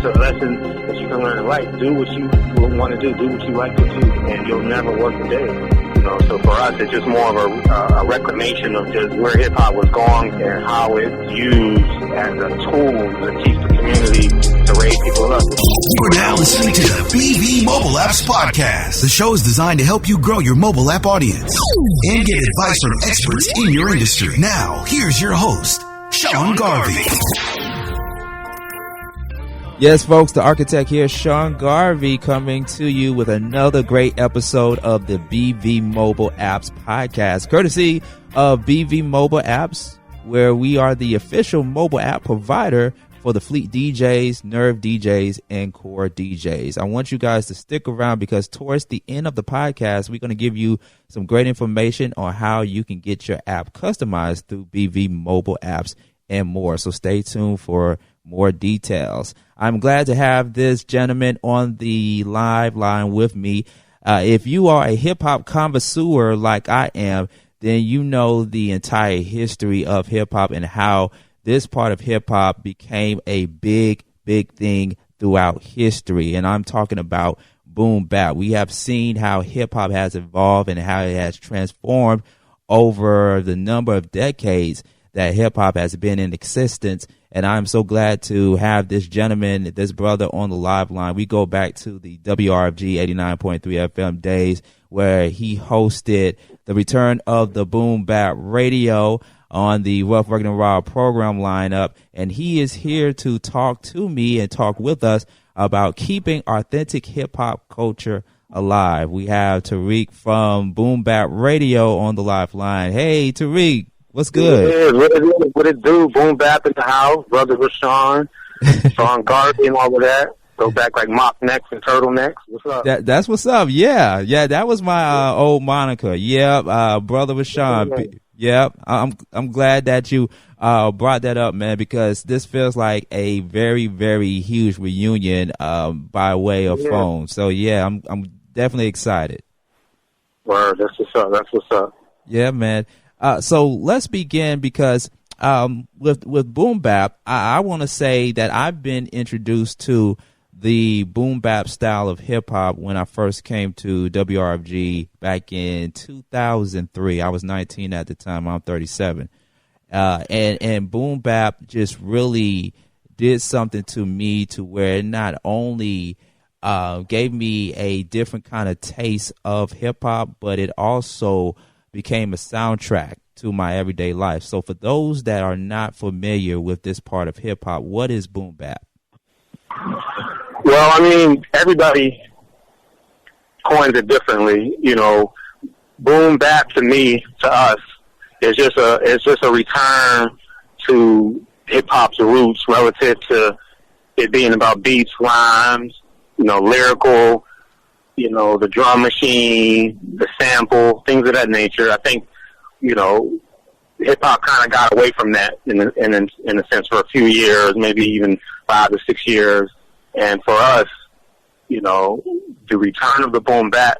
it's a lesson that you can learn in life. Do what you want to do what you like to do, and you'll never work a day. So for us, it's just more of a reclamation of just where hip-hop was going and how it's used as a tool to teach the community to raise people up. You are now listening to the BV Mobile Apps Podcast. The show is designed to help you grow your mobile app audience and get advice from experts in your industry. Now, here's your host, Sean Garvey. Yes, folks, the architect here, Sean Garvey, coming to you with another great episode of the BV Mobile Apps Podcast, courtesy of BV Mobile Apps, where we are the official mobile app provider for the Fleet DJs, Nerve DJs, and Core DJs. I want you guys to stick around because towards the end of the podcast, we're going to give you some great information on how you can get your app customized through BV Mobile Apps and more. So stay tuned for more details. I'm glad to have this gentleman on the live line with me. If you are a hip-hop connoisseur like I am, then you know the entire history of hip-hop and how this part of hip-hop became a big thing throughout history. And I'm talking about Boombap. We have seen how hip-hop has evolved and how it has transformed over the number of decades that hip-hop has been in existence. And I'm so glad to have this gentleman, this brother on the live line. We go back to the WRBB 89.3 FM days where he hosted the return of the Boombap Radio on the Wealth Working and Raw program lineup. And he is here to talk to me and talk with us about keeping authentic hip-hop culture alive. We have Tariq from Boombap Radio on the live line. Hey, Tariq. What's good? What it do? Boombap in the house. Brother Rashawn, Sean Garvey and all of that. Go back like mock necks and turtlenecks. What's up? That's what's up. Yeah. That was my old moniker. Yep. Brother Rashawn. Yep. I'm glad that you brought that up, man, because this feels like a very, very huge reunion by way of phone. So yeah, I'm definitely excited. Word. That's what's up. Yeah, man. So let's begin because with Boombap, I want to say that I've been introduced to the Boombap style of hip hop when I first came to WRBG back in 2003. I was 19 at the time. I'm 37. And Boombap just really did something to me to where it not only gave me a different kind of taste of hip hop, but it also became a soundtrack to my everyday life. So for those that are not familiar with this part of hip hop, what is Boombap? Well, I mean, everybody coins it differently. Boombap to me, to us, is just a return to hip hop's roots relative to it being about beats, rhymes, lyrical, the drum machine, the sample, things of that nature. I think, hip-hop kind of got away from that in a sense for a few years, maybe even 5 to 6 years. And for us, the return of the Boombap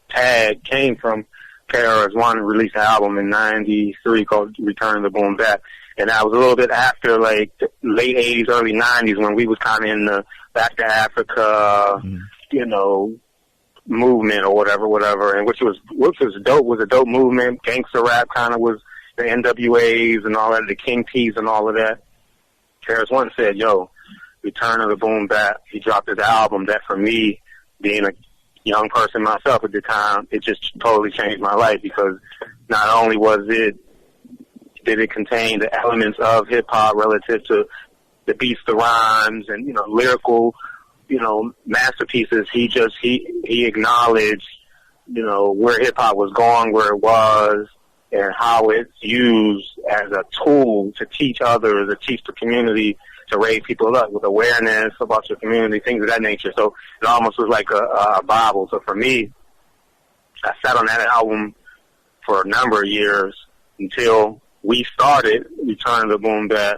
tag came from KRS-One released an album in 93 called Return of the Boombap. And that was a little bit after, like, the late 80s, early 90s when we was kind of in the Back to Africa, movement or whatever, and which was dope, was a dope movement. Gangster rap kind of was the NWAs and all that, the King T's and all of that. KRS-One said, Return of the Boombap. He dropped his album that for me, being a young person myself at the time, it just totally changed my life because not only did it contain the elements of hip hop relative to the beats, the rhymes, and, lyrical, masterpieces. He acknowledged, where hip hop was going, where it was, and how it's used as a tool to teach others, to teach the community, to raise people up with awareness about your community, things of that nature. So it almost was like a Bible. So for me, I sat on that album for a number of years until we started Return of the Boombap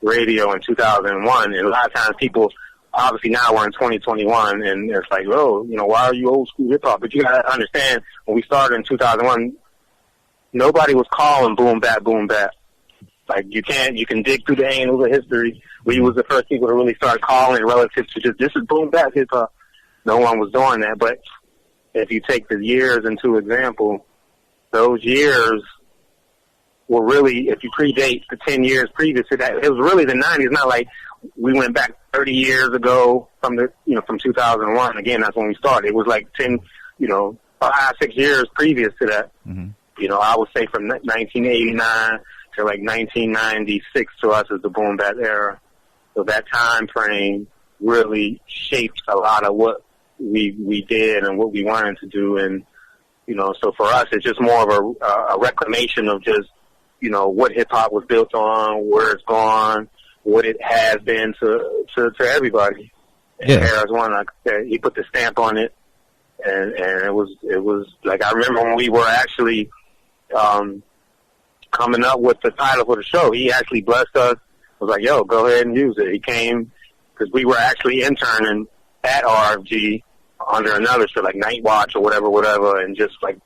Radio in 2001. And a lot of times people, obviously now we're in 2021, and it's like, why are you old school hip hop? But you gotta understand, when we started in 2001, nobody was calling Boombap Boombap. Like, you can dig through the annals of history. We was the first people to really start calling relative to just, this is boom bap hip hop. No one was doing that. But if you take the years into example, those years were really, if you predate the 10 years previous to that, it was really the 90s. Not like we went back 30 years ago from from 2001. Again, that's when we started. It was like 10, 5, 6 years previous to that. Mm-hmm. I would say from 1989 to like 1996 to us is the boom bap era. So that time frame really shaped a lot of what we did and what we wanted to do. And, so for us, it's just more of a reclamation of just, what hip hop was built on, where it's gone, what it has been to everybody. Yeah. And KRS-One, like I said, he put the stamp on it. And it was like, I remember when we were actually, coming up with the title for the show, he actually blessed us. Was like, yo, go ahead and use it. He came because we were actually interning at RFG under another show, like Night Watch or whatever, and just like,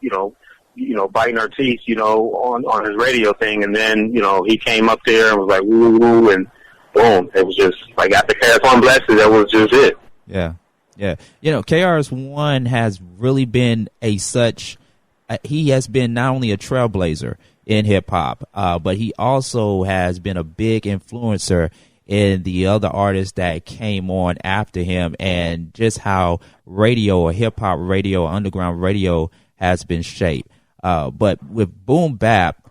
biting our teeth, on his radio thing. And then, he came up there and was like, woo, woo, and boom. It was just like, after KRS-One blessed it, that was just it. Yeah. Yeah. KRS-One has really been he has been not only a trailblazer in hip hop, but he also has been a big influencer in the other artists that came on after him, and just how radio or hip hop radio, underground radio has been shaped. But with boom bap,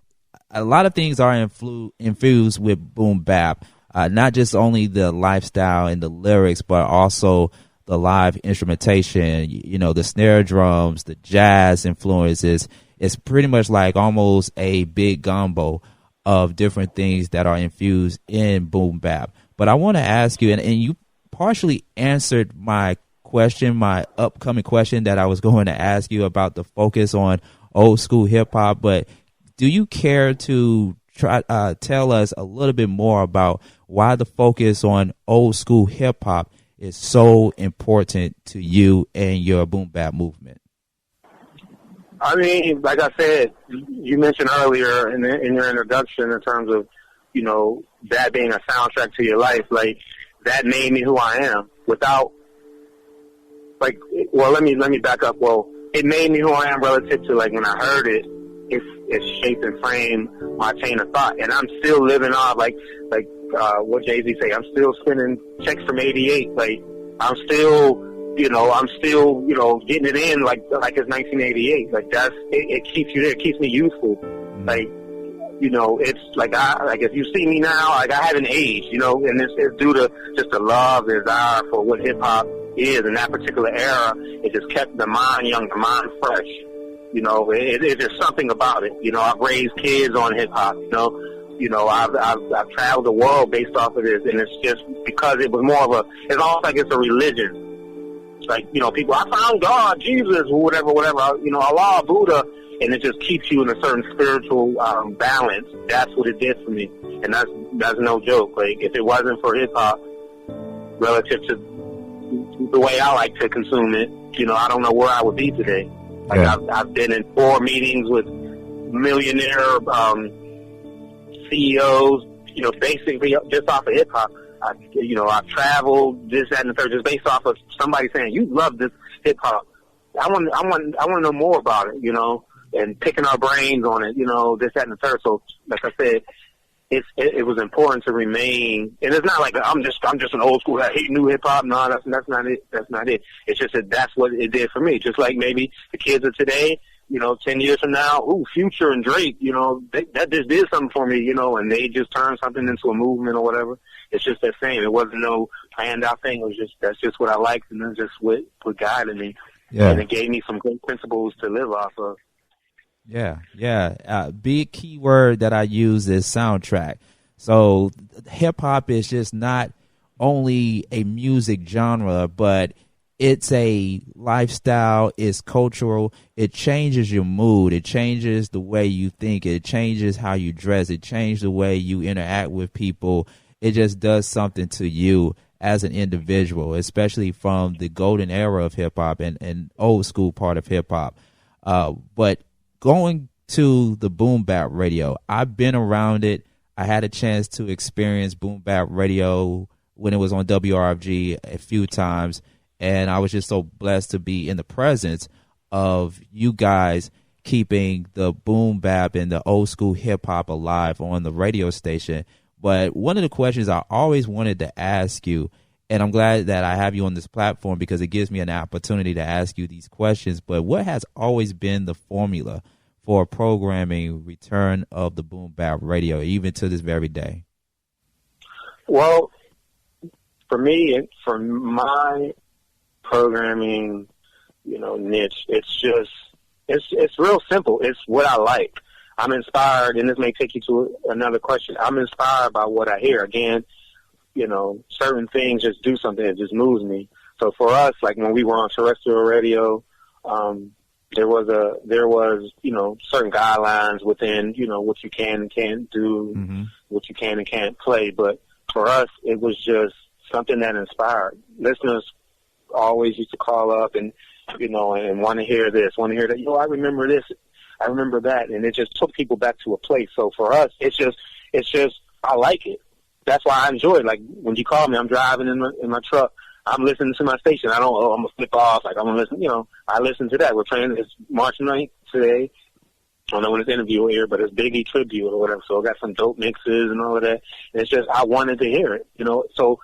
a lot of things are infused with boom bap, not just only the lifestyle and the lyrics, but also the live instrumentation, the snare drums, the jazz influences. It's pretty much like almost a big gumbo of different things that are infused in boom bap. But I want to ask you, and you partially answered my upcoming question that I was going to ask you about the focus on old school hip hop. But do you care to tell us a little bit more about why the focus on old school hip hop is so important to you and your boom bap movement? I mean, like I said, you mentioned earlier in your introduction in terms of, that being a soundtrack to your life, like, that made me who I am. Without, like, well, let me back up. Well, it made me who I am relative to, like, when I heard it, it shaped and framed my chain of thought. And I'm still living off, like what Jay-Z say, I'm still spending checks from 88. Like, I'm still getting it in like it's 1988. Like, it keeps you there. It keeps me youthful. Like, it's like, if you see me now, like, I haven't aged, and it's due to just the love, the desire for what hip hop is in that particular era. It just kept the mind young, the mind fresh. It's just something about it. I've raised kids on hip hop, I've traveled the world based off of this, and it's just because it was more of it's almost like it's a religion. Like, people, I found God, Jesus, or whatever, Allah, Buddha, and it just keeps you in a certain spiritual balance. That's what it did for me, and that's no joke. Like, if it wasn't for hip hop, relative to the way I like to consume it, I don't know where I would be today. Like, yeah. I've been in 4 meetings with millionaire CEOs, basically just off of hip hop. I've traveled, this, that, and the third, just based off of somebody saying, you love this hip hop. I want to know more about it, and picking our brains on it, this, that, and the third. So, like I said, it was important to remain, and it's not like I'm just an old school, I hate new hip hop. No, that's not it. That's not it. It's just that that's what it did for me. Just like maybe the kids of today, 10 years from now, Future and Drake, that just did something for me, and they just turned something into a movement or whatever. It's just that same. It wasn't no planned out thing. It was that's just what I liked, and that's just what guided me. Yeah. And it gave me some great principles to live off of. Yeah. Big key word that I use is soundtrack. So hip hop is just not only a music genre, but it's a lifestyle, it's cultural, it changes your mood, it changes the way you think, it changes how you dress, it changes the way you interact with people. It just does something to you as an individual, especially from the golden era of hip hop and old school part of hip hop. But going to the Boombap Radio, I've been around it. I had a chance to experience Boombap Radio when it was on WRBG a few times, and I was just so blessed to be in the presence of you guys keeping the boom bap and the old school hip hop alive on the radio station. But one of the questions I always wanted to ask you, and I'm glad that I have you on this platform because it gives me an opportunity to ask you these questions, but what has always been the formula for programming Return of the Boombap Radio, even to this very day? Well, for me, for my programming, niche, it's real simple. It's what I like. I'm inspired, and this may take you to another question. I'm inspired by what I hear. Again, certain things just do something. It just moves me. So for us, like when we were on terrestrial radio, there was certain guidelines within, what you can and can't do, what you can and can't play. But for us, it was just something that inspired. Listeners always used to call up and want to hear this, want to hear that. I remember this, I remember that, and it just took people back to a place. So for us, it's just I like it. That's why I enjoy it. Like when you call me, I'm driving in my truck. I'm listening to my station. I don't. I'm gonna flip off. Like I'm gonna listen. I listen to that. We're playing. It's March 9th today. I don't know when this interview will air, but it's Biggie tribute or whatever. So I got some dope mixes and all of that. And it's just I wanted to hear it. So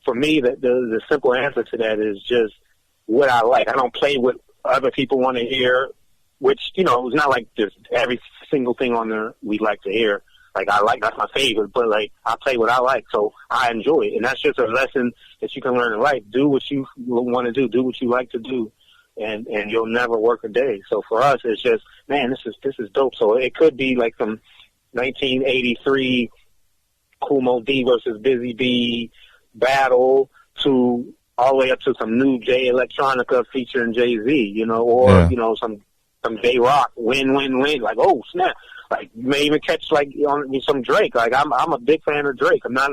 for me, the simple answer to that is just what I like. I don't play what other people want to hear, which, it's not like there's every single thing on there we like to hear. Like, that's my favorite, but, like, I play what I like, so I enjoy it. And that's just a lesson that you can learn in life. Do what you want to do what you like to do, and you'll never work a day. So for us, it's just, man, this is dope. So it could be like some 1983 Kool Moe Dee versus Busy Bee battle to all the way up to some new Jay Electronica featuring Jay-Z, or some J-Rock, win, like, oh, snap. Like, you may even catch, like, on some Drake. Like, I'm a big fan of Drake. I'm not,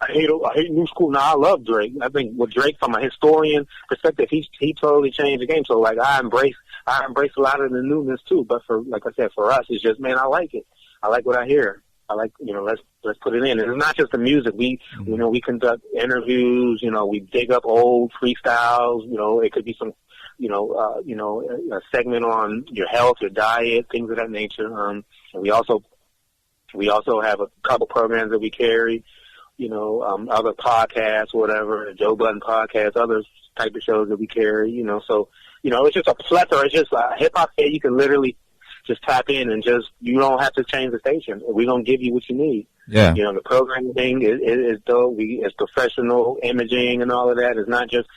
I hate new school. No, I love Drake. I think with Drake, from a historian perspective, he totally changed the game. So, like, I embrace a lot of the newness, too. But like I said, for us, it's just, man, I like it. I like what I hear. I like, let's put it in. And it's not just the music. We conduct interviews, we dig up old freestyles, it could be some, a segment on your health, your diet, things of that nature. And we also have a couple programs that we carry, other podcasts, whatever, Joe Budden podcast, other type of shows that we carry, so, it's just a plethora. It's just hip hop. You can literally just tap in and you don't have to change the station. We're going to give you what you need. Yeah. The programming thing is dope. It's professional imaging and all of that. It's not just,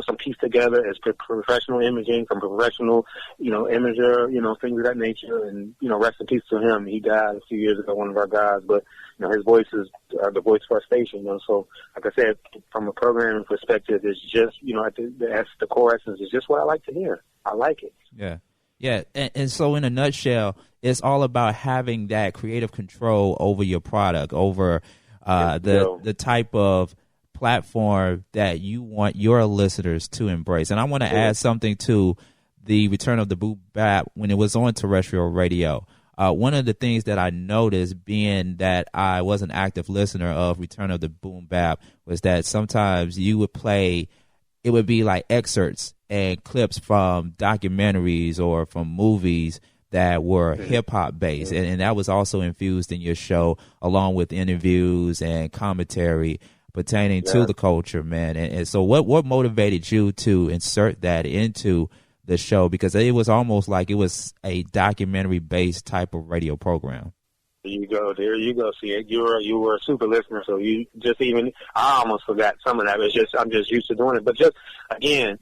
some piece together. It's professional imaging from professional, imager, things of that nature. And, rest in peace to him. He died a few years ago, one of our guys. But, his voice is the voice of our station. So, like I said, from a programming perspective, it's just, that's the core essence. It's just what I like to hear. I like it. Yeah. Yeah, and so in a nutshell, it's all about having that creative control over your product, over the type of platform that you want your listeners to embrace. And I want to add something to the Return of the Boombap when it was on terrestrial radio. One of the things that I noticed, being that I was an active listener of Return of the Boombap, was that sometimes you would play, it would be like excerpts and clips from documentaries or from movies that were hip-hop based. And that was also infused in your show, along with interviews and commentary pertaining to the culture, man. And so what motivated you to insert that into the show? Because it was almost like it was a documentary-based type of radio program. There you go. See, you were a super listener, so you just I almost forgot some of that. I'm just used to doing it. But just, again,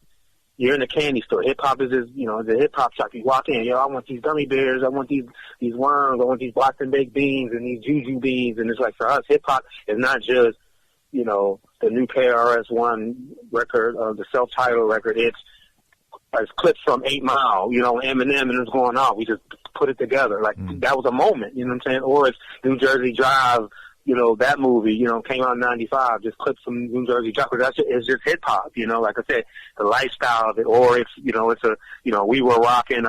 you're in a candy store. Hip-hop is just, the hip-hop shop. You walk in, I want these gummy bears, I want these worms, I want these blocked and baked beans and these juju beans. And it's like, for us, hip-hop is not just, the new KRS-One record, the self-titled record. It's clips from 8 Mile, Eminem and it's going on. We just put it together. Like, that was a moment, you know what I'm saying? Or it's New Jersey Drive, that movie, came out in 95, just clips from New Jersey Drive. It's just hip hop, like I said, the lifestyle of it. Or it's, we were rocking,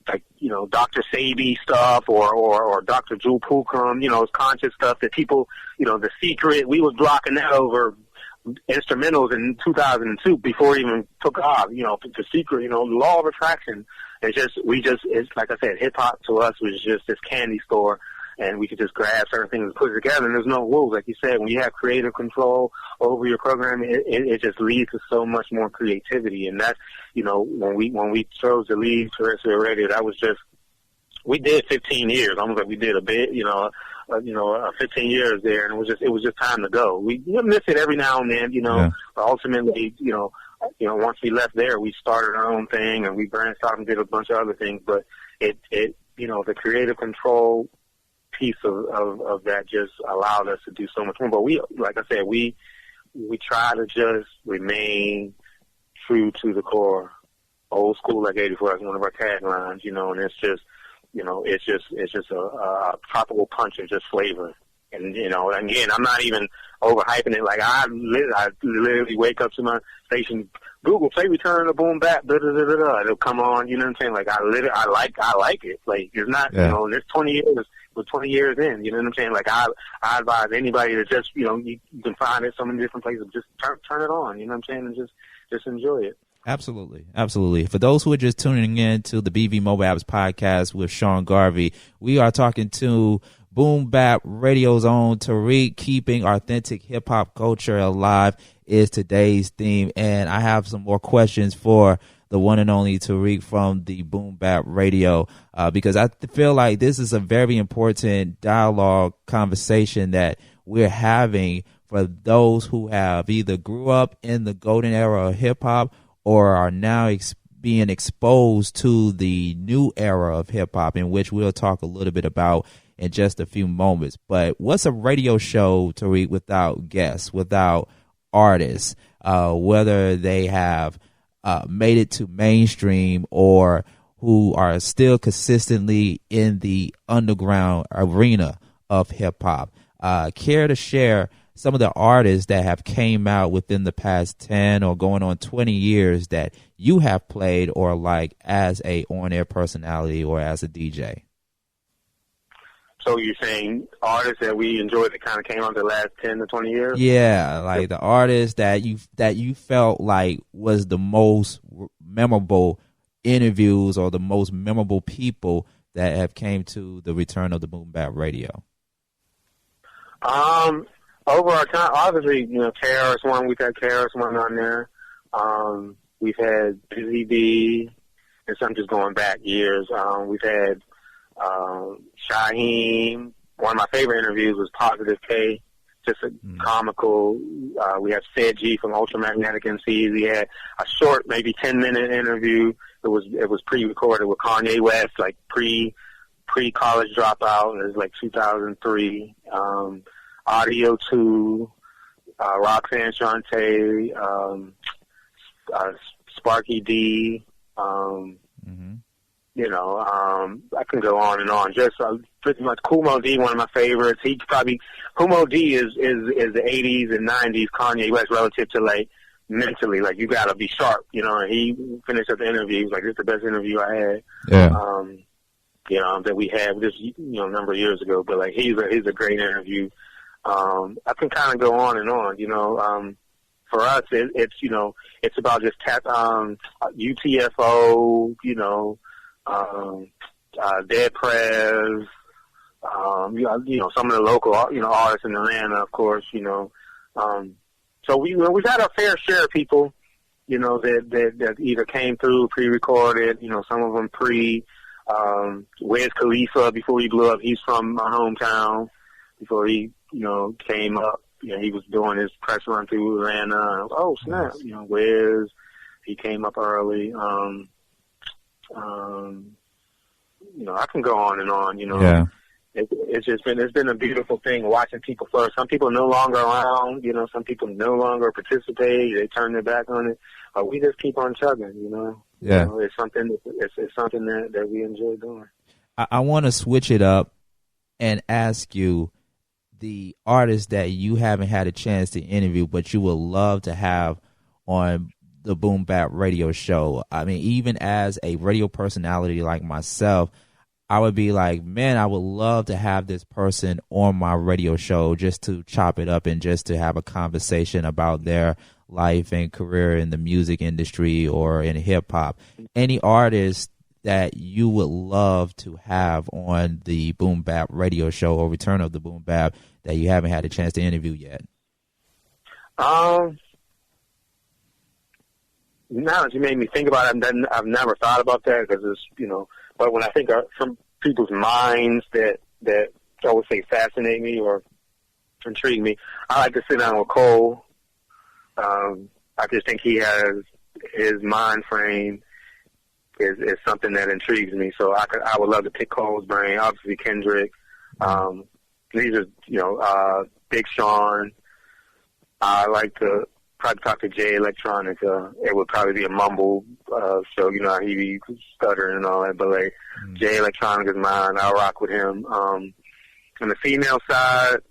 Dr. Sabi stuff or Dr. Jewel Pookrum, it's conscious stuff that people, The Secret, we was blocking that over instrumentals in 2002 before it even took off, The Secret, the Law of Attraction. It's like I said, hip hop to us was just this candy store, and we could just grab certain things and put it together, and there's no rules. Like you said, when you have creative control over your program, it just leads to so much more creativity. And that's, when we chose to leave terrestrial radio, that was just, we did 15 years, almost like we did a bit, 15 years there, and it was just time to go. We miss it every now and then, but ultimately, once we left there, we started our own thing, and we branched out and did a bunch of other things. But the creative control piece of that just allowed us to do so much more. But we, like I said, we try to just remain true to the core, old school like 84. That's one of our taglines, and it's just, it's just a tropical punch of just flavor. And, again, I'm not even overhyping it. Like, I literally wake up to my station, Google, say return to Boombap, da-da-da-da-da. It'll come on, you know what I'm saying? Like, I like it. Like, it's not, there's 20 years, we're 20 years in, you know what I'm saying? Like, I advise anybody to just, you can find it so many different places, just turn it on, you know what I'm saying? And just enjoy it. Absolutely. Absolutely. For those who are just tuning in to the BV Mobile Apps podcast with Sean Garvey, we are talking to Boombap Radio's own Tariq. Keeping authentic hip hop culture alive is today's theme. And I have some more questions for the one and only Tariq from the Boombap Radio, because I feel like this is a very important dialogue conversation that we're having for those who have either grew up in the golden era of hip hop or are now being exposed to the new era of hip hop, in which we'll talk a little bit about in just a few moments. But what's a radio show, Tariq, without guests, without artists, whether they have made it to mainstream or who are still consistently in the underground arena of hip hop? Care to share some of the artists that have came out within the past 10 or going on 20 years that you have played or like as a on-air personality or as a DJ? So you're saying artists that we enjoyed that kind of came out the last 10 to 20 years? Yeah, like the artists that you felt like was the most memorable interviews or the most memorable people that have came to the return of the Boombap Radio. Over our time, obviously, KRS-One, we've had KRS-One on there. We've had Busy B, and some just going back years. We've had Shaheem. One of my favorite interviews was Positive K, just a comical. We have Sid G from Ultramagnetic MCs. We had a short, maybe 10-minute interview. It was pre-recorded with Kanye West, like pre-college dropout. It was like 2003. Audio 2, Roxanne Shante, Sparky D. I can go on and on. Just pretty much Kumo D, one of my favorites. Kumo D is the 80s and 90s Kanye West relative to like mentally. Like you gotta be sharp, And he finished up the interview. He was like, "This is the best interview I had." Yeah. That we had this number of years ago. But like he's a great interview. I can kind of go on and on. For us, it's about just UTFO, Dead Prez, some of the local, artists in Atlanta, of course, So we've had our fair share of people, that either came through pre-recorded, some of them Wiz Khalifa, before he blew up, he's from my hometown. Before he, came up, he was doing his press run through Atlanta. And I was, oh snap, Wiz, he came up early. I can go on and on. Yeah. It's been a beautiful thing watching people flourish. Some people no longer around. Some people no longer participate. They turn their back on it. But we just keep on chugging. Yeah. It's something. It's something that we enjoy doing. I want to switch it up and ask you the artists that you haven't had a chance to interview, but you would love to have on the Boombap Radio show. I mean, even as a radio personality like myself, I would be like, man, I would love to have this person on my radio show just to chop it up and just to have a conversation about their life and career in the music industry or in hip hop. Any artist that you would love to have on the Boombap Radio show or Return of the Boombap that you haven't had a chance to interview yet? Now that you made me think about it, I've never thought about that because it's, but when I think of some people's minds that I would say fascinate me or intrigue me, I like to sit down with Cole. I just think he has his mind frame is something that intrigues me. So I would love to pick Cole's brain. Obviously Kendrick. These are Big Sean. I like to probably talk to Jay Electronica. It would probably be a mumble show, he be stuttering and all that, but like Jay Electronica's mine. I'll rock with him. On the female side,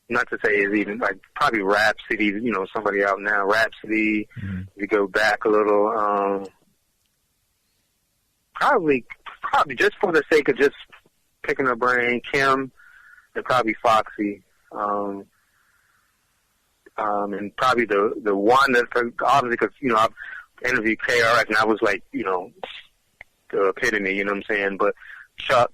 not to say is even like probably Rhapsody, somebody out now. Rhapsody, if you go back a little, probably just for the sake of just picking her brain, Kim, and probably Foxy. And probably the one that, obviously, because, I've interviewed KRS and I was like, the epitome, you know what I'm saying? But Chuck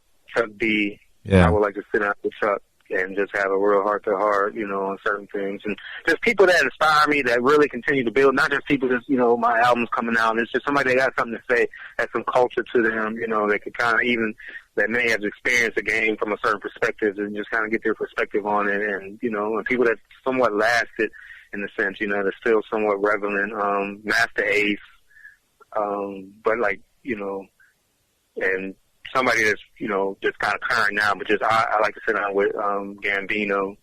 B, I would like to sit down with Chuck and just have a real heart-to-heart, on certain things. And just people that inspire me, that really continue to build, not just people that, my album's coming out. It's just somebody that got something to say, has some culture to them, they could kind of even, that may have experienced the game from a certain perspective and just kind of get their perspective on it. And, and people that somewhat lasted in the sense, that's still somewhat relevant. Master Ace, but like, and somebody that's, just kind of current now, but just I like to sit down with Gambino,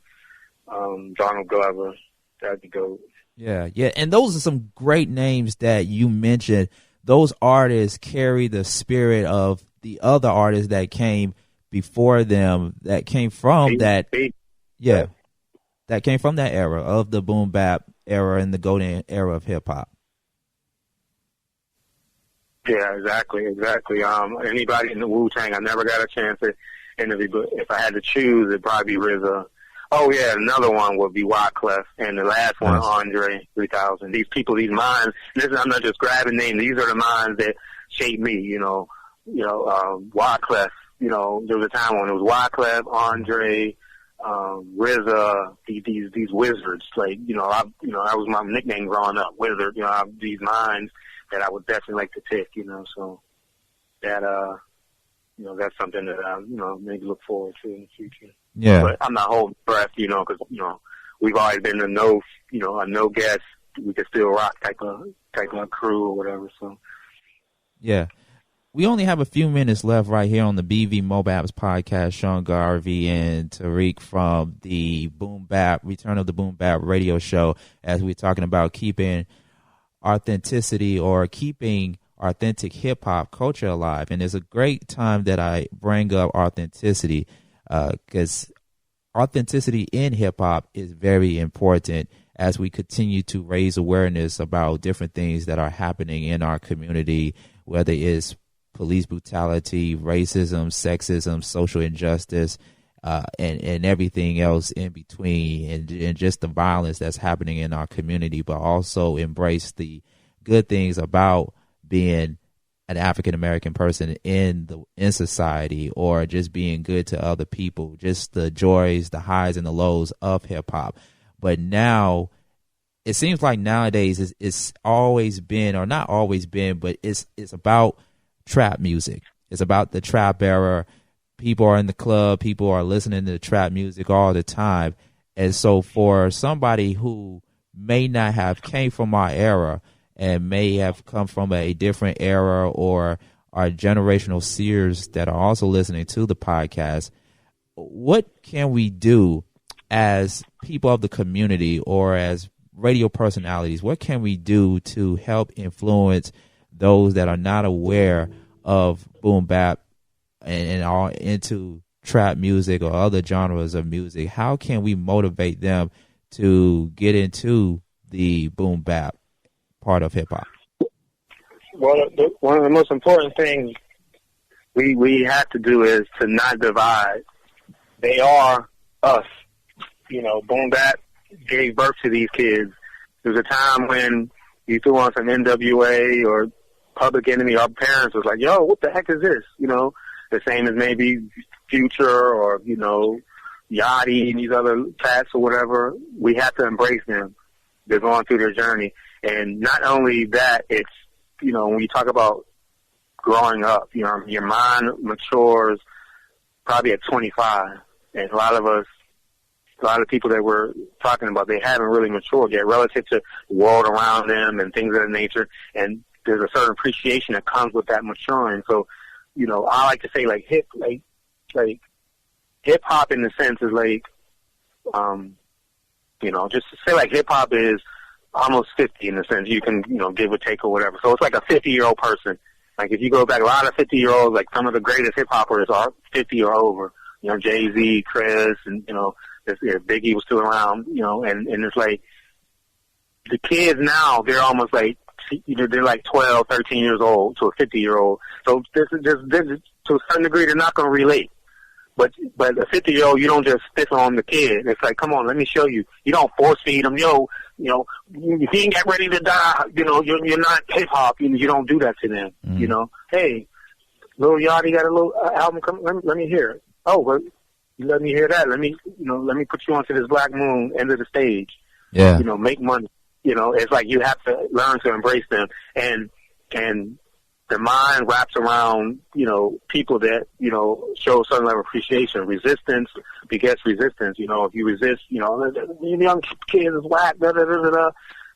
Donald Glover. That'd be dope. Yeah. And those are some great names that you mentioned. Those artists carry the spirit of the other artists that came before them, that came from that came from that era of the boom bap era and the golden era of hip hop. Yeah, exactly. Anybody in the Wu-Tang, I never got a chance to interview, but if I had to choose, it'd probably be RZA. Oh yeah, another one would be Wyclef, and the last one, Andre 3000. These people, these minds. Listen, I'm not just grabbing names. These are the minds that shape me. Wyclef. There was a time when it was Wyclef, Andre, RZA. These wizards. Like that was my nickname growing up. Wizard. I have these minds that I would definitely like to pick. So that that's something that I maybe look forward to in the future. Yeah. But I'm not holding breath, because we've always been a no guess, we can still rock type of crew or whatever. So yeah, we only have a few minutes left right here on the BV Mobile Apps podcast. Sean Garvey and Tariq from the Boombap Return of the Boombap Radio show, as we're talking about keeping authenticity or keeping authentic hip hop culture alive. And it's a great time that I bring up authenticity, because authenticity in hip hop is very important as we continue to raise awareness about different things that are happening in our community, whether it's police brutality, racism, sexism, social injustice, and everything else in between, and just the violence that's happening in our community, but also embrace the good things about being an African-American person in society, or just being good to other people, just the joys, the highs and the lows of hip hop. But now it seems like nowadays it's always been, or not always been, but it's about trap music. It's about the trap era. People are in the club, people are listening to trap music all the time. And so for somebody who may not have came from our era and may have come from a different era, or our generational seers that are also listening to the podcast, what can we do as people of the community or as radio personalities? What can we do to help influence those that are not aware of boom bap and are into trap music or other genres of music? How can we motivate them to get into the boom bap part of hip hop? Well, one of the most important things we have to do is to not divide. They are us. You know, boom bap gave birth to these kids. There was a time when you threw on some NWA or Public Enemy, our parents was like, yo, what the heck is this? You know, the same as maybe Future or, you know, Yachty and these other cats or whatever. We have to embrace them. They're going through their journey. And not only that, it's, you know, when you talk about growing up, you know, your mind matures probably at 25. And a lot of people that we're talking about, they haven't really matured yet relative to the world around them and things of that nature. And there's a certain appreciation that comes with that maturing. So, you know, I like to say like hip hop in the sense is like, you know, just to say like hip hop is almost 50 in the sense you can, you know, give or take or whatever. So it's like a 50-year-old person. Like if you go back, a lot of 50-year-olds, like some of the greatest hip hoppers are 50 or over. You know, Jay-Z, Chris, and, you know, Biggie was still around, you know, and it's like the kids now, they're almost like, you know, they're like 12, 13 years old to a 50-year-old. So this is to a certain degree, they're not going to relate. But a 50-year-old, you don't just stiff on the kid. It's like, come on, let me show you. You don't force feed them. Yo, you know, if you ain't get ready to die, you know, you're not hip hop. You don't do that to them. You know, hey, Lil Yachty got a little album coming. Let me hear it. Oh, well, you let me hear that. Let me put you onto this Black Moon end of the stage. Yeah. You know, make money. You know, it's like you have to learn to embrace them. And the mind wraps around, you know, people that, you know, show a certain level of appreciation. Resistance begets resistance. You know, if you resist, you know, the young kid is whack,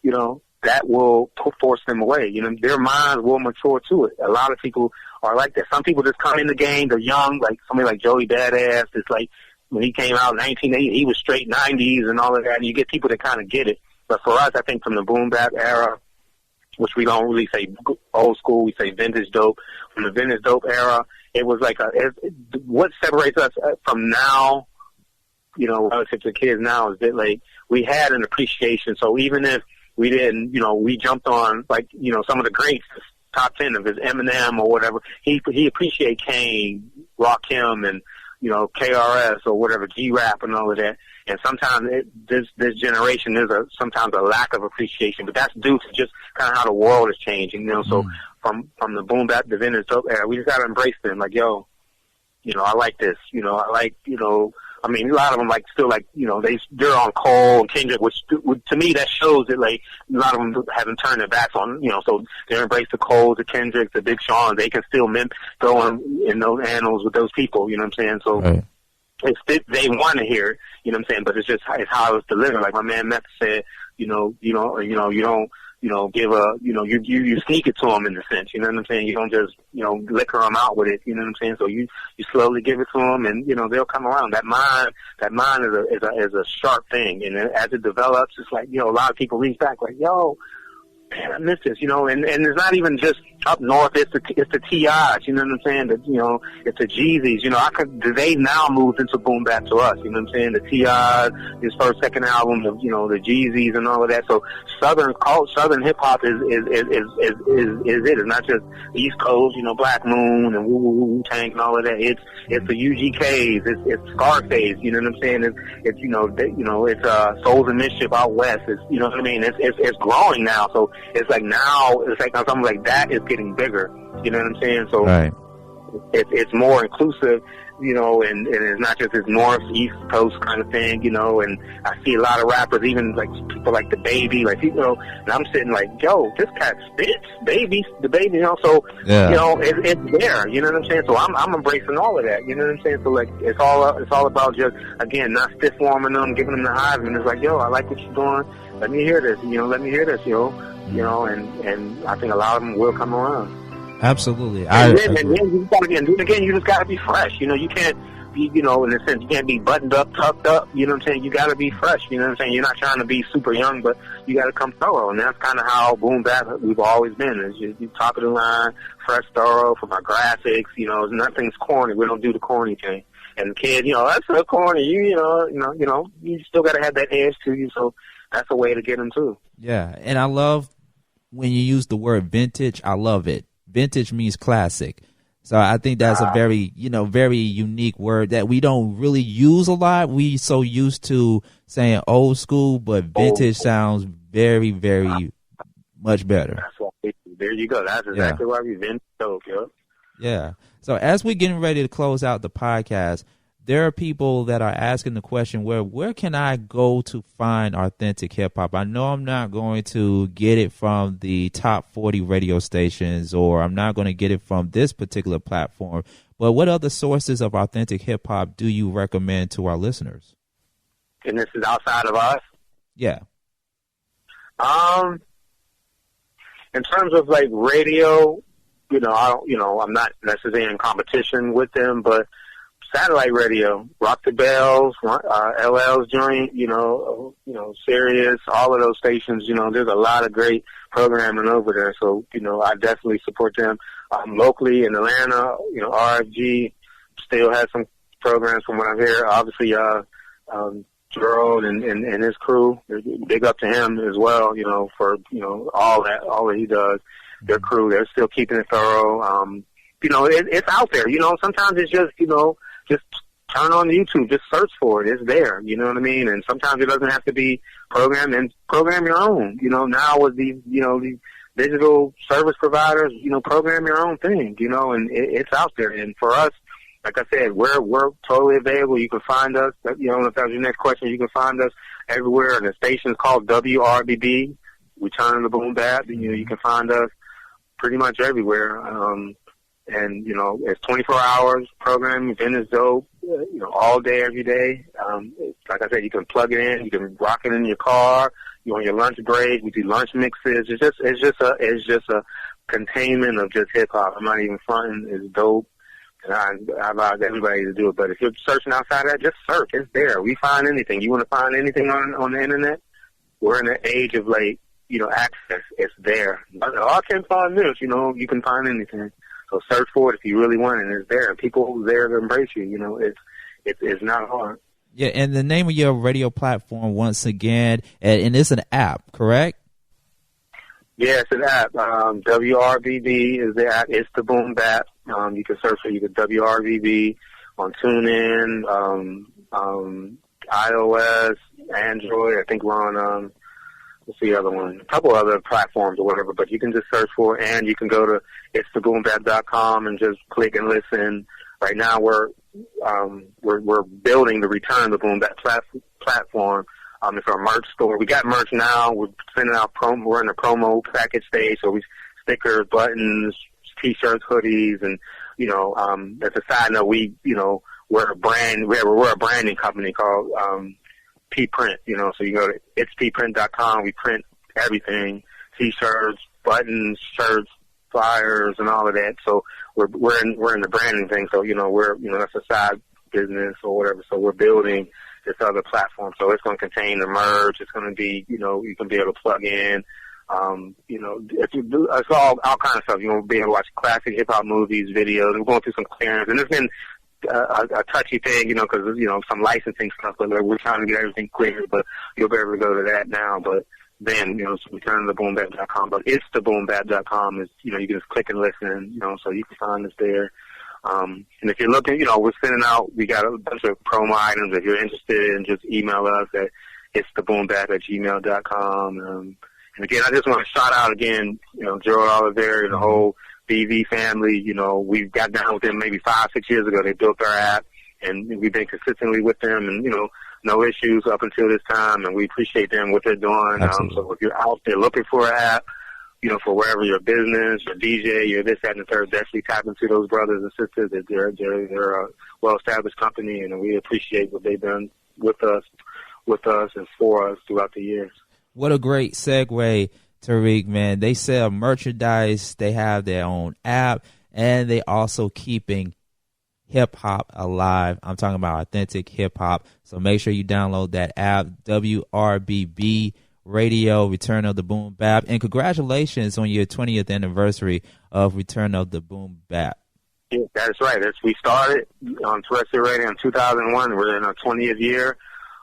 you know, that will force them away. You know, their minds will mature to it. A lot of people are like that. Some people just come in the game, they're young, like somebody like Joey Badass. It's like when he came out in 1980, he was straight 90s and all of that. And you get people that kind of get it. But for us, I think from the boom bap era, which we don't really say old school, we say vintage dope. From the vintage dope era, it was like what separates us from now, you know, relative to kids now is that like we had an appreciation. So even if we didn't, you know, we jumped on like, you know, some of the greats, top 10 of his Eminem or whatever. He appreciated Kane, Rakim, and, you know, KRS or whatever, G-Rap and all of that. And sometimes this generation, there's sometimes a lack of appreciation, but that's due to just kind of how the world is changing, you know. So from the boom bap, the vintage dope era, we just got to embrace them. Like, yo, you know, I like this. You know, I like, you know, I mean, a lot of them like still like, you know, they're on Cole and Kendrick, which to me that shows that like a lot of them haven't turned their backs on, you know. So they embrace the Coles, the Kendricks, the Big Sean. They can still go in those annals with those people. You know what I'm saying? So. Right. They want to hear it, you know what I'm saying, but it's just it's how it's delivered. Like my man Meth said, you don't give a, you know, you sneak it to them in a sense, you know what I'm saying? You don't just, you know, liquor them out with it, you know what I'm saying? So you slowly give it to them, and you know they'll come around. That mind is a sharp thing, and as it develops, it's like, you know, a lot of people reach back like, yo, man, I miss this, you know, and it's not even just up north, it's the T.I.s, you know what I'm saying, you know, it's the Jeezys, you know, they now moved into boom bap to us, you know what I'm saying, the T.I.s, his first, second album, you know, the Jeezys and all of that. So Southern hip hop is it. It's not just East Coast, you know, Black Moon and Wu-Tang and all of that. It's the UGKs, it's Scarface, you know what I'm saying, it's you know, it's Souls and Mischief out west, it's, you know what I mean, it's growing now. So it's like now, it's like something like that is getting bigger. You know what I'm saying? So right. It's more inclusive, you know, and it's not just this North, East Coast kind of thing, you know, and I see a lot of rappers, even like people like The Baby, like, you know, and I'm sitting like, yo, this cat spits, the baby, you know, so, yeah. You know, it's there, you know what I'm saying? So I'm embracing all of that, you know what I'm saying? So like, it's all about just, again, not stiff warming them, giving them the highs, and it's like, yo, I like what you're doing, let me hear this, you know, you know, and I think a lot of them will come around. Absolutely. And then you just got to be fresh. You know, you can't be, you know, in a sense, you can't be buttoned up, tucked up. You know what I'm saying? You got to be fresh. You know what I'm saying? You're not trying to be super young, but you got to come thorough. And that's kind of how boom bap we've always been. Is you top of the line, fresh, thorough, from our graphics. You know, nothing's corny. We don't do the corny thing. And the kid, that's so corny. You still got to have that edge to you. So that's a way to get them too. Yeah, and I love when you use the word vintage. I love it. Vintage means classic. So I think that's a very unique word that we don't really use a lot. We so used to saying old school, but vintage sounds very, very much better. That's why, there you go. That's exactly why we vintage dope, yo. Yeah. So as we're getting ready to close out the podcast, there are people that are asking the question, where can I go to find authentic hip hop? I know I'm not going to get it from the top 40 radio stations, or I'm not going to get it from this particular platform, but what other sources of authentic hip hop do you recommend to our listeners? And this is outside of us? Yeah. In terms of like radio, I'm not necessarily in competition with them, but satellite radio, Rock the Bells, LL's joint, Sirius, all of those stations, there's a lot of great programming over there. So, I definitely support them. Locally in Atlanta, RFG still has some programs from what I hear. Obviously, Gerald and his crew, big up to him as well, for, all that he does. Their crew, they're still keeping it thorough. It's out there, sometimes it's just, just turn on YouTube, just search for it. It's there, you know what I mean? And sometimes it doesn't have to be programmed, and program your own. Now with these digital service providers, program your own thing, and it's out there. And for us, like I said, we're totally available. You can find us, if that was your next question, you can find us everywhere. And the station is called WRBB, Return of the Boombap. You can find us pretty much everywhere. And, it's 24 hours programming. Event is dope, all day, every day. Like I said, you can plug it in. You can rock it in your car. On your lunch break. We do lunch mixes. It's just a containment of just hip hop. I'm not even fronting. It's dope. And I advise everybody to do it. But if you're searching outside of that, just search. It's there. We find anything. You want to find anything on the internet? We're in the age of access. It's there. I can't find this. You can find anything. So search for it if you really want it, and it's there. And people there to embrace you. It's not hard. Yeah, and the name of your radio platform, once again, and it's an app, correct? Yeah, it's an app. WRBB is the app. It's the Boombap. You can search for WRBB on TuneIn, iOS, Android. I think we're on what's the other one? A couple other platforms or whatever, but you can just search for it, and you can go to itstheboombap.com and just click and listen. Right now we're building the Return of the Boombap platform. It's our merch store. We got merch now. We're sending out we're in the promo package stage, so we stickers, buttons, t-shirts, hoodies, and as a side note, we're a branding company called P-Print, so you go to itspprint.com. We print everything, t-shirts, buttons, shirts, flyers, and all of that. So we're in the branding thing. So we're that's a side business or whatever. So we're building this other platform. So it's going to contain the merch. It's going to be you can be able to plug in. It's all kind of stuff. You're going to be able to watch classic hip hop movies, videos. We're going through some clearance, and it's been a touchy thing, because some licensing stuff, but we're trying to get everything cleared, but you'll be able to go to that now. But then, return to theboombap.com, but it's theboombap.com is, you can just click and listen, so you can find us there. And if you're looking, we're sending out, we got a bunch of promo items. If you're interested, just email us at itstheboombap@gmail.com. And again, I just want to shout out again, Gerald Oliver and the whole BV family. We got down with them maybe 5-6 years ago. They built our app, and we've been consistently with them, and no issues up until this time. And we appreciate them, what they're doing. So if you're out there looking for an app, for wherever your business, your DJ, your this, that, and the third, definitely tap into those brothers and sisters. They're a well-established company, and we appreciate what they've done with us, and for us throughout the years. What a great segue, Tariq, man. They sell merchandise, they have their own app, and they also keeping hip-hop alive. I'm talking about authentic hip-hop. So make sure you download that app, WRBB Radio, Return of the Boombap. And congratulations on your 20th anniversary of Return of the Boombap. Yeah, that's right. We started on terrestrial radio in 2001. We're in our 20th year.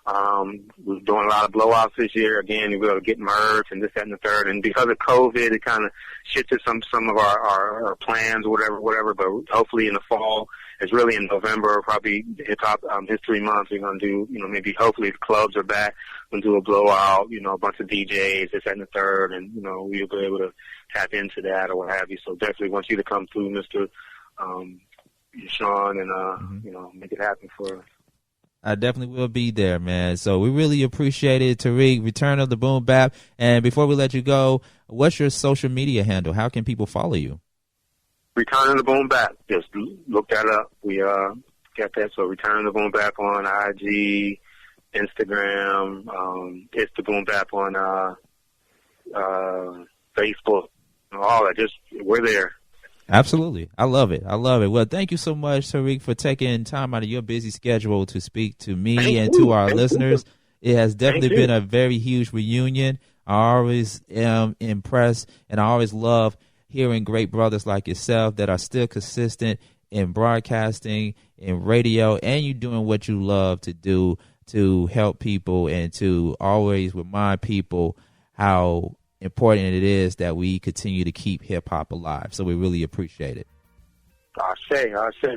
We're doing a lot of blowouts this year. Again, we're going to get merged and this, that, and the third. And because of COVID, it kind of shifted some of our plans or whatever. But hopefully in the fall, it's really in November, probably Hip Hop History Month. We're going to do, maybe hopefully the clubs are back. We'll do a blowout, a bunch of DJs, this, that, and the third. And, we'll be able to tap into that or what have you. So definitely want you to come through, Mr. Sean, and, make it happen for us. I definitely will be there, man. So we really appreciate it, Tariq. Return of the Boom Bap. And before we let you go, what's your social media handle? How can people follow you? Return of the Boom Bap. Just look that up. We got that. So Return of the Boom Bap on IG, Instagram. It's the Boom Bap on Facebook. All that. We're there. Absolutely. I love it. Well, thank you so much, Tariq, for taking time out of your busy schedule to speak to me and to our listeners. It has definitely been a very huge reunion. I always am impressed, and I always love hearing great brothers like yourself that are still consistent in broadcasting, in radio, and you doing what you love to do to help people and to always remind people how important it is that we continue to keep hip-hop alive. So we really appreciate it. I say,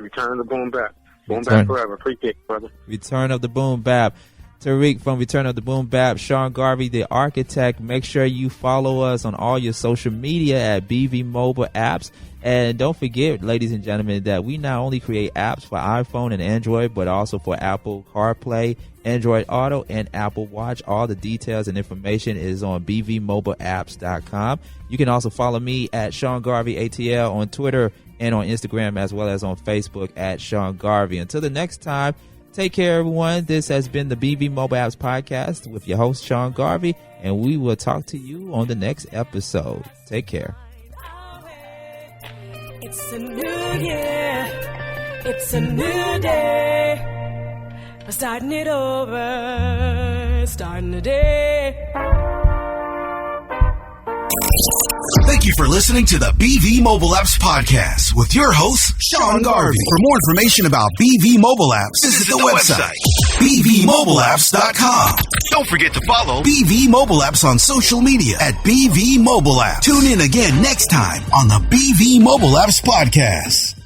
Return of the Boom Bap. Boom Bap forever. Appreciate it, brother. Return of the Boom Bap. Tariq from Return of the Boom Bap. Sean Garvey, the architect. Make sure you follow us on all your social media at BV Mobile Apps. And don't forget, ladies and gentlemen, that we not only create apps for iPhone and Android, but also for Apple CarPlay, Android Auto, and Apple Watch. All the details and information is on bvmobileapps.com. You can also follow me at Sean Garvey ATL on Twitter and on Instagram, as well as on Facebook at Sean Garvey. Until the next time, take care, everyone. This has been the BV Mobile Apps Podcast with your host, Sean Garvey, and we will talk to you on the next episode. Take care. It's a new year, it's a new day, we're starting it over, starting the day. Thank you for listening to the BV Mobile Apps Podcast with your host, Sean Garvey. For more information about BV Mobile Apps, visit the website, bvmobileapps.com. Don't forget to follow BV Mobile Apps on social media at BV Mobile Apps. Tune in again next time on the BV Mobile Apps Podcast.